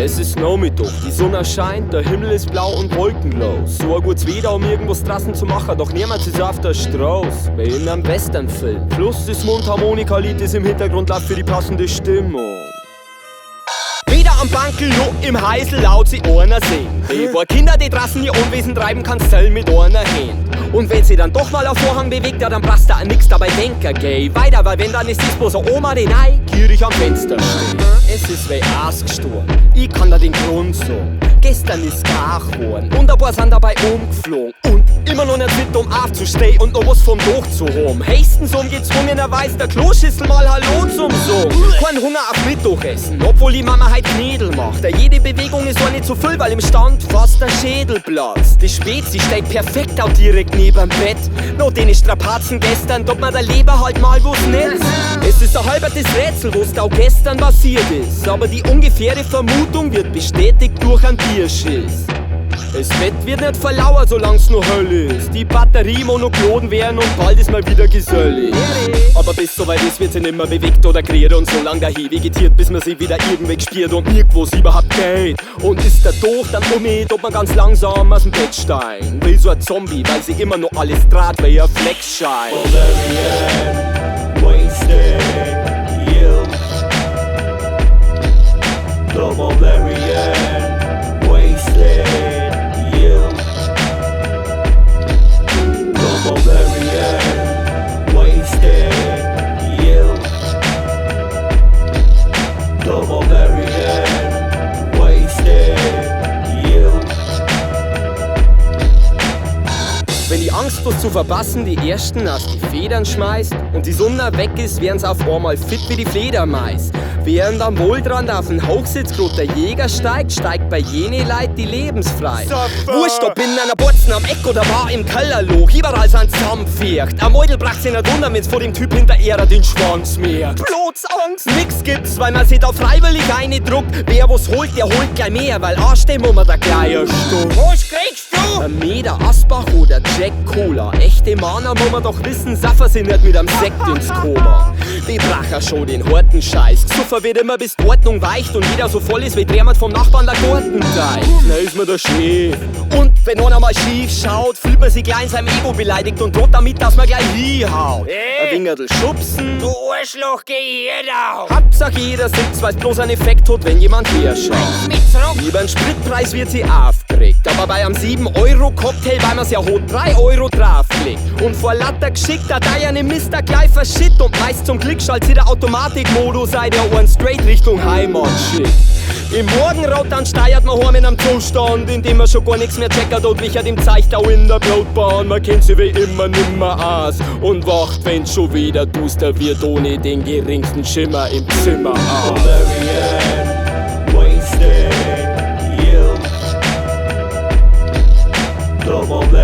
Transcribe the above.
Es ist Nachmittag, die Sonne scheint, der Himmel ist blau und wolkenlos. So ein gutes Wetter, um irgendwas draußen zu machen, doch niemand ist auf der Straße, wie in einem Westernfilm. Plus das Mundharmonika-Lied, das im Hintergrund läuft für die passende Stimmung. Weder am Bankel noch im Heisel laut sie einer sehen. Bevor Kinder die draußen ihr Unwesen treiben, kann's zählen mit einer Hand. Und wenn sie dann doch mal auf Vorhang bewegt, ja, dann brauchst du an nix dabei denken, geh weiter, weil wenn dann ist das bloß eine Oma, die neugierig am Fenster steht. Es ist wie ausgestorben, ich kann da den Grund sagen. Gestern ist gar geworden und ein paar sind dabei umgeflogen. Und immer noch nicht fit, um aufzustehen und noch was vom Dach zu haben. Höchstens gezwungenerweise der Kloschüssel mal Hallo zum Sagen. Kein Hunger auf Mittagessen, obwohl die Mama halt Knädel macht. Jede Bewegung ist auch nicht so viel, weil im Stand fast der Schädel platzt. Die Spezi steht perfekt auch direkt neben Bett. Noch den Strapazen gestern, tut mir der Leber halt mal was nicht. Es ist ein halbertes Rätsel, was da gestern passiert ist. Aber die ungefähre Vermutung wird bestätigt durch einen Bierschiss. Das Bett wird nicht verlauert, solang's nur Hölle ist. Die Batterie monoklonen werden und bald ist mal wieder gesellig. Aber bis soweit ist, wird sie nimmer bewegt oder kreiert und so lang dahin vegetiert, bis man sie wieder irgendweg spielt und nirgendwo sie überhaupt geht. Und ist der Doch dann mit, ob man ganz langsam aus dem Bett steigt. Wie so ein Zombie, weil sie immer noch alles draht wie ein Fleckschein. Wasted, you. The Valerian, wasted, you. The Valerian, wasted, you. The Valerian, wasted, you. Wenn die Angst, was zu verpassen, die Ersten aus die Federn schmeißt und die Sonne weg ist, werden's auf einmal fit wie die Fledermais. Während am Wohldrand auf den Hochsitz grad der Jäger steigt, steigt bei jene Leid die Lebensfrei. Wurscht, ob in einer Botzen am Eck oder war im Kellerloch, überall sind zusammenfährt. Am Mäudel bracht's in der Wunder, wenn's vor dem Typ hinter ihrer den Schwanz merkt. Bloß Angst, nix gibt's, weil man sich da freiwillig eine druckt. Wer was holt, der holt gleich mehr, weil anstehen muss man da gleich ein Stück. Was kriegst du? Ein Meter Asbach oder Jack Cola. Echte Männer muss man doch wissen, Saffer sind nicht mit einem Sekt ins Koma. Die brachen schon den harten Scheiß. Gesuffer wird immer bis die Ordnung weicht und jeder so voll ist wie Drehmann vom Nachbarn der Gartenteich. Na ist mir der Schnee. Und wenn einer mal schief schaut, fühlt man sich gleich in seinem Ego beleidigt und droht damit, dass man gleich hinhaut. Ein Wingerl schubsen. Du Arschloch, geh hier auf! Hauptsache jeder sitzt, weil's bloß einen Effekt hat, wenn jemand herschaut. Mit zurück! Über den Spritpreis wird sie aufgeregt, aber bei einem 7-Euro-Cocktail, weil man's ja hat, 3 Euro draufgelegt. Und vor lauter Geschick, da eine Mister gleich verschickt und meist zum Glück schaltet sie der Automatikmodus ein, der einen straight Richtung Heimat schickt. Im Morgenrot dann steuert man heim in einem Zustand, in dem man schon gar nichts mehr checkert und wichert im Zeichtau in der Blutbahn. Man kennt sie wie immer nimmer aus und wacht, wenn's schon wieder duster wird, ohne den geringsten Schimmer im Zimmer aus. Valerian, wasted, you. The Valerian.